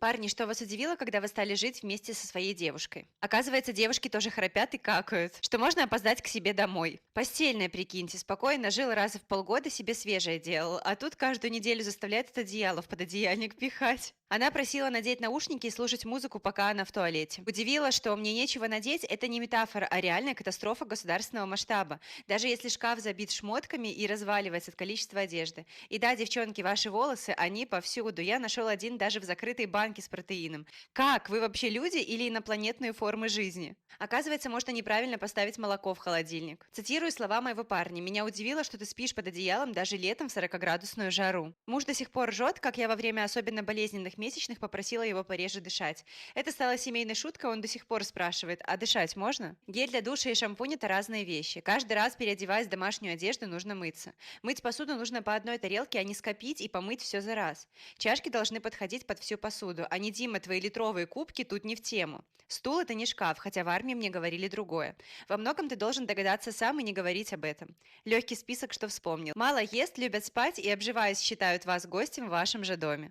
Парни, что вас удивило, когда вы стали жить вместе со своей девушкой? Оказывается, девушки тоже храпят и какают, что можно опоздать к себе домой. Постельное, прикиньте, спокойно жил раз в полгода, себе свежее делал, а тут каждую неделю заставляет это одеяло в пододеяльник пихать. Она просила надеть наушники и слушать музыку, пока она в туалете. Удивило, что мне нечего надеть, это не метафора, а реальная катастрофа государственного масштаба. Даже если шкаф забит шмотками и разваливается от количества одежды. И да, девчонки, ваши волосы, они повсюду. Я нашел один даже в закрытой банке с протеином. Как? Вы вообще люди или инопланетные формы жизни? Оказывается, можно неправильно поставить молоко в холодильник. Цитирую слова моего парня. Меня удивило, что ты спишь под одеялом даже летом в 40-градусную жару. Муж до сих пор ржет, как я во время особенно болезненных месячных попросила его пореже дышать. Это стало семейной шуткой, он до сих пор спрашивает, а дышать можно? Гель для душа и шампунь – это разные вещи. Каждый раз, переодеваясь в домашнюю одежду, нужно мыться. Мыть посуду нужно по одной тарелке, а не скопить и помыть все за раз. Чашки должны подходить под всю посуду, а не Дима, твои литровые кубки тут не в тему. Стул – это не шкаф, хотя в армии мне говорили другое. Во многом ты должен догадаться сам и не говорить об этом. Легкий список, что вспомнил. Мало ест, любят спать и, обживаясь, считают вас гостем в вашем же доме.